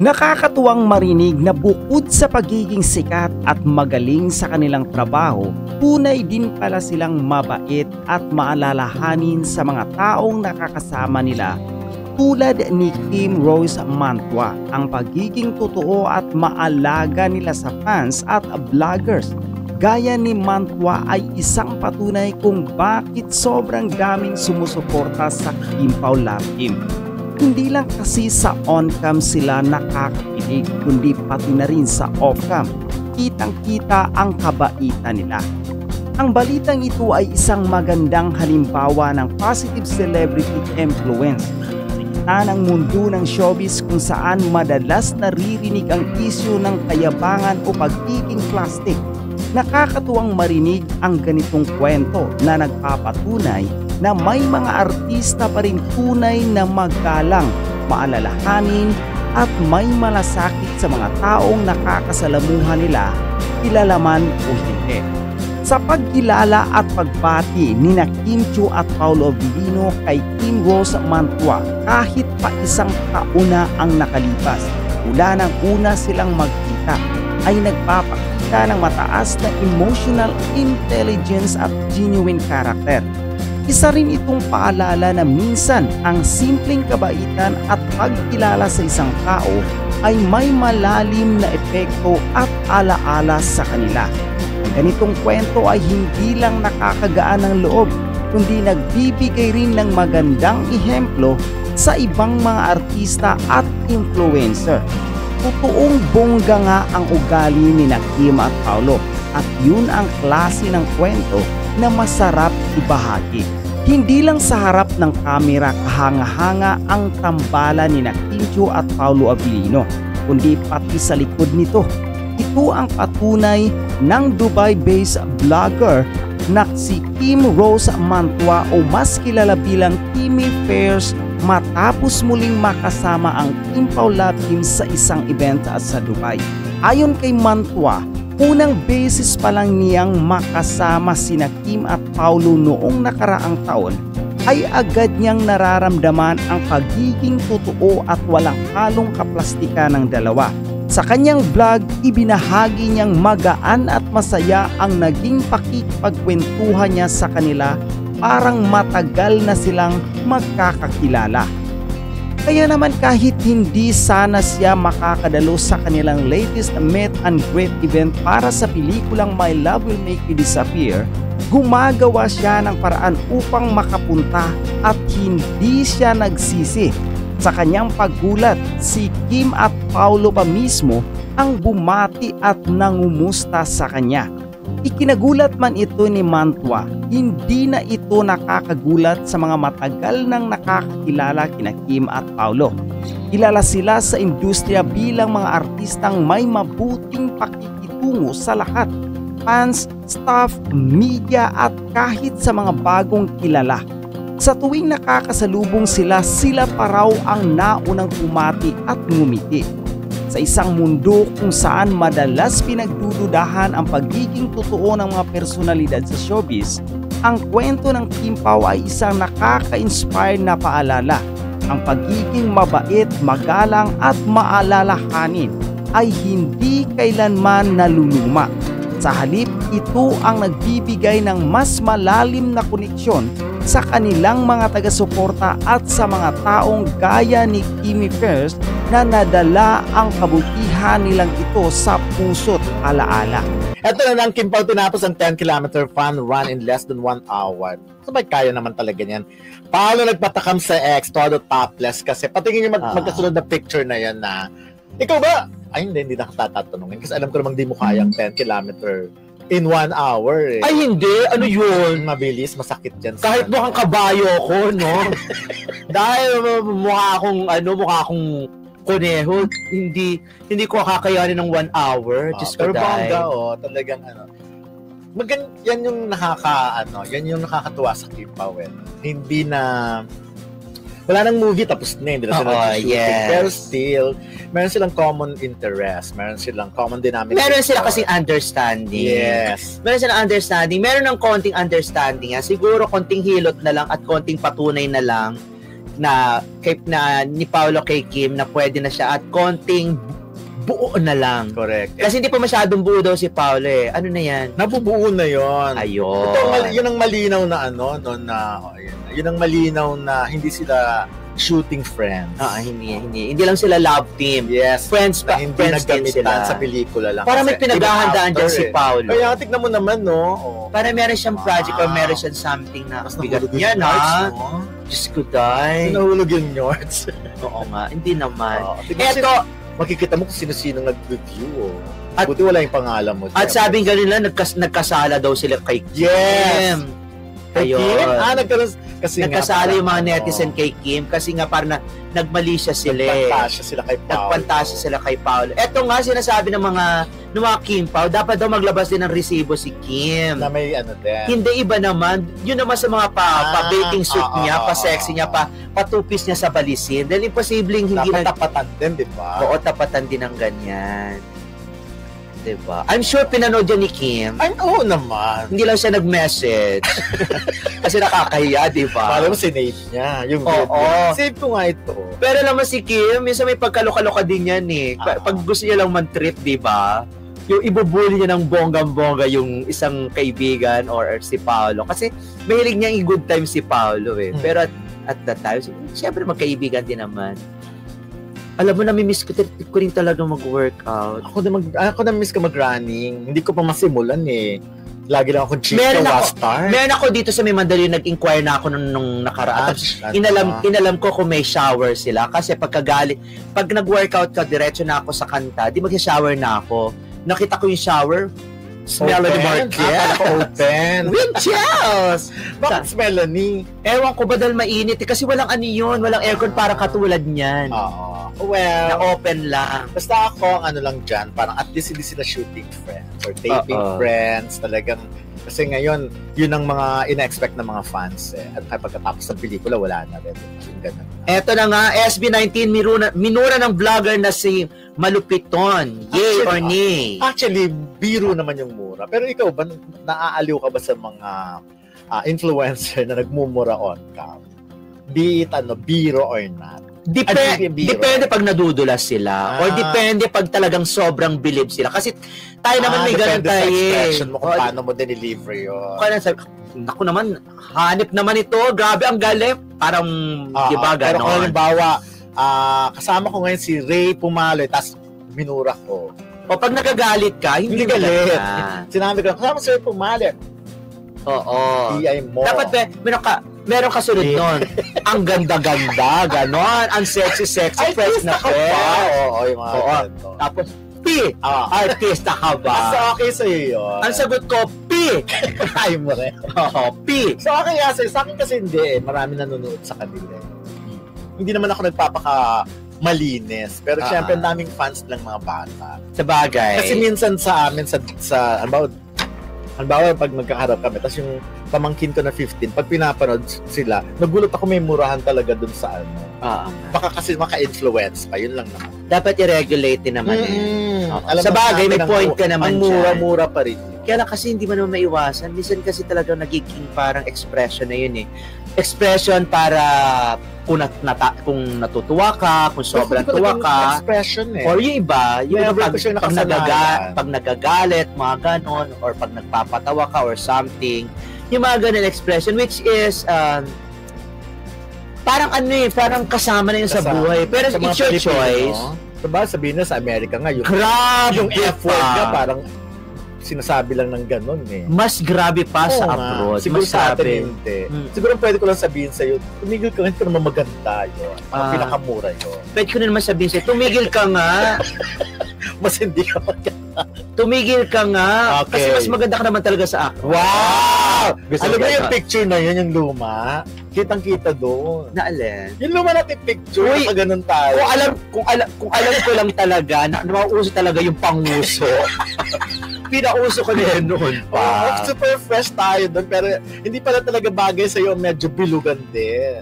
Nakakatuwang marinig na bukod sa pagiging sikat at magaling sa kanilang trabaho, tunay din pala silang mabait at maalalahanin sa mga taong nakakasama nila. Tulad ni Kim Rose Mantua, ang pagiging totoo at maalaga nila sa fans at vloggers. Gaya ni Mantua ay isang patunay kung bakit sobrang daming sumusuporta sa Kim Pao Love Team. Hindi lang kasi sa on-cam sila nakakakilig, kundi pati na rin sa off-cam. Kitang-kita ang kabaitan nila. Ang balitang ito ay isang magandang halimbawa ng positive celebrity influence. Ng mundo ng showbiz kung saan madalas naririnig ang isyu ng kayabangan o pagiging plastic. Nakakatuwang marinig ang ganitong kwento na nagpapatunay na may mga artista pa rin tunay na magalang, maalalahanin at may malasakit sa mga taong nakakasalamuhan nila, kilala man o hindi. Sa pagkilala at pagbati ni Kim Chiu at Paolo Avellino kay Kim Rose Mantua, kahit pa isang taon na ang nakalipas, mula nang una silang magkita, ay nagpapakita ng mataas na emotional intelligence at genuine character. Isa rin itong paalala na minsan ang simpleng kabaitan at pagkilala sa isang tao ay may malalim na epekto at alaala sa kanila. Ganitong kwento ay hindi lang nakakagaan ng loob, kundi nagbibigay rin ng magandang ehemplo sa ibang mga artista at influencer. Totoong bongga nga ang ugali ni Kim at Paolo at yun ang klase ng kwento na masarap ibahagi. Hindi lang sa harap ng kamera kahanga-hanga ang tambalan ni Kim Chiu at Paolo Avellino, kundi pati sa likod nito. Ito ang patunay ng Dubai-based vlogger na si Kim Rose Mantua o mas kilala bilang Kimmy Fairs matapos muling makasama ang Kim Pao Love Team sa isang event sa Dubai. Ayon kay Mantua, unang beses pa lang niyang makasama sina Kim at Paolo noong nakaraang taon ay agad niyang nararamdaman ang pagiging totoo at walang halong kaplastika ng dalawa. Sa kanyang vlog, ibinahagi niyang magaan at masaya ang naging pakikipagkwentuhan niya sa kanila, parang matagal na silang magkakakilala. Kaya naman kahit hindi sana siya makakadalo sa kanilang latest meet and greet event para sa pelikulang My Love Will Make You Disappear, gumagawa siya ng paraan upang makapunta at hindi siya nagsisi. Sa kanyang paggulat, si Kim at Paolo pa mismo ang bumati at nangumusta sa kanya. Ikinagulat man ito ni Mantua, hindi na ito nakakagulat sa mga matagal nang nakakakilala kina Kim at Paolo. Kilala sila sa industriya bilang mga artistang may mabuting pakikitungo sa lahat, fans, staff, media at kahit sa mga bagong kilala. Sa tuwing nakakasalubong sila pa raw ang naunang pumati at ngumiti. Sa isang mundo kung saan madalas pinagdududahan ang pagiging totoo ng mga personalidad sa showbiz, ang kwento ng Kim Pao ay isang nakaka-inspire na paalala. Ang pagiging mabait, magalang at maalalahanin ay hindi kailanman naluluma. Sa halip, ito ang nagbibigay ng mas malalim na koneksyon sa kanilang mga taga-suporta at sa mga taong gaya ni Kimmy Fairs na nadala ang kabutihan nilang ito sa puso't alaala. Ito na lang, Kim Pao tinapos ang 10-kilometer fun run in less than 1 hour. Sabay kaya naman talaga niyan. Paolo nagpatakam sa ex, todo topless kasi patingin yung magkasunod na picture na yan na ikaw ba? Ay hindi nakatatanungin kasi alam ko namang di mo kaya ang 10-kilometer in 1 hour eh. Ay hindi, ano yun? Mabilis, masakit yan. Kahit mukhang kabayo ko, no? Dahil mukha akong kuneho, hindi ko kakayanin ng 1 hour. Just pero bongga, talagang yan yung yan yung nakakatuwa sa Kim Pao. Hindi na wala nang movie tapos na, hindi na sila shooting. Yes. Pero still, meron silang common interest, meron silang common dynamic. Meron sila kasing understanding. Yes. Meron silang understanding. Meron ng konting understanding. Siguro konting hilot na lang at konting patunay na lang na ni Paolo kay Kim na pwede na siya at konting buo na lang. Correct. Kasi hindi pa masyadong buo daw si Paolo eh. Ano na yan? Nabubuo na yon. Ayun. Yun ang malinaw na yun ang malinaw na hindi sila shooting friends. Hindi lang sila love team. Yes. Friends pa. Hindi Friends din naggamitan sila. sa pelikula lang. Para may Kasi pinaghahandaan even dyan after si Paolo. Kaya tignan mo naman, no? Oh. Para meron siyang project or Wow. meron siyang something na Mas bigat nahulog yung yan, yards, ha? no? Diyos ko, day. Nahulog yung yards. Oo nga, hindi naman. Eto, makikita mo kung sino-sino nag-review, oh. At- Buti wala yung pangalan mo. At sabing ganun lang, nagkasala daw sila kay Kim. Yes! Ayun. Kim? Nagkaroon. Kasi Nagkasala yung mga ano, netizen kay Kim kasi nga parang nagmali siya sila. Nagpantasya sila kay Paolo. Nagpantasya sila kay Paolo. Eto nga sinasabi ng mga Kim Pao, dapat daw maglabas din ng resibo si Kim. Na may ano din. Hindi iba naman, yun naman sa mga pa-bathing suit niya, pa-sexy niya, patupis niya sa balisin. Dahil imposibleng hindi Dapat tapatan din, di ba? Oo, tapatan din ng ganyan. Diba? I'm sure pinanood yan ni Kim. Ay, oo naman. Hindi lang siya nag-message. Kasi nakakahiya, di ba? Alam mo, sinave niya. Yung Oo. video. Save ko nga ito. Pero naman si Kim, minsan may pagkaloka-loka din yan eh. Pag gusto niya lang man-trip, di ba? Yung ibubuli niya ng bonggang-bongga yung isang kaibigan or si Paolo. Kasi mahilig niya yung good time si Paolo eh. Pero at that time, siyempre magkaibigan din naman. Alam mo, namimiss ko rin talaga mag-workout. Ako na miss ko mag-running. Hindi ko pa masimulan eh. Lagi lang akong chika, wastar. Meron ako dito sa May Mandaluyong, nag-inquire na ako nung nakaraan. Inalam ko kung may shower sila. Kasi pag nag-workout ka, diretso na ako sa kanta, di mag-shower na ako. Nakita ko yung shower, Melanie Marquez. Open. With chills! Bakit Melanie? Ewan ko ba dahil mainit eh. Kasi walang ano yun, walang aircon para katulad niyan. Oo. Well, Na-open lang. basta ako, ang ano lang dyan, parang at least hindi sila shooting friends or taping friends. Talagang, kasi ngayon, yun ang mga ina-expect ng mga fans eh. At pagkatapos ng pelikula, wala na rin. Yung ganun. Eto na nga, SB19, minura ng vlogger na si Malupiton. Yay or nay? Actually, biro naman yung mura. Pero ikaw ba, naaaliw ka ba sa mga influencer na nagmumura on cam? Be it biro or not? Depende pag nadudulas sila or depende pag talagang sobrang bilib sila. Kasi tayo naman may ganun tayo. Depende sa expression mo kung paano mo dineliver yun. Ako naman, hanip naman ito. Grabe, ang galit. Parang, di ba, gano'n? Pero kung halimbawa, kasama ko ngayon si Ray Pumaloy, tapos minura ko. O pag nagagalit ka, hindi galit. Sinabi ko, kasama si Ray Pumaloy. Oo. TI mo. Dapat meron kasunod nun. Ang ganda-ganda, ganon. Ang sexy-sexy, fresh na fresh. Oo, yung mga ganito. Tapos, P! Artista ka ba? So, okay sa'yo yun. Ang sagot ko, P! Ay mo rin. Oo, P! So, okay kasi, sa akin kasi hindi eh. Marami nanonood sa kanila. Hindi naman ako nagpapaka malinis. Pero syempre, daming fans lang mga bata. Sa bagay. Kasi minsan sa amin, halimbawa, pag magkakaharap kami, tapos yung pamangkin ko na 15, pag pinapanood sila, nagulat ako may murahan talaga dun sa ano. Baka kasi maka-influence pa, yun lang naman. Dapat i-regulate din naman Alam sa bagay, may point ka naman ang mura-mura pa rin. Kaya lang kasi hindi mo naman maiwasan. Minsan kasi talagang nagiging parang expression na yun eh. Expression para kung natutuwa ka, kung sobrang tuwa ka. Expression eh. Or yung iba, yung pag nagagalit, mga ganon, or pag nagpapatawa ka or something, yung mga ganon expression, which is, parang parang kasama na yun sa buhay. Pero it's your choice. Diba, sabihin na sa Amerika nga, yung F-word ka, parang sinasabi lang ng ganun eh. Mas grabe pa sa abroad. Siguro sa atin hindi. Siguro pwede ko lang sabihin sa'yo, tumigil ka, hindi ka naman maganda yun. Pinakamura yun. Pwede ko na naman sabihin sa'yo, tumigil ka nga. Mas hindi ka maganda. Tumigil ka nga. Okay. Kasi mas maganda ka naman talaga sa ako. Wow! Alam mo yung picture na yun, yung luma? Kitang-kita doon. Na alin? Yung luma natin picture, ganun tayo. Kung alam ko lang talaga, na mauuso talaga yung panguso. Pinauso ko na yun noon pa. Super fresh tayo doon, pero hindi pala talaga bagay sa'yo, medyo bilugan din.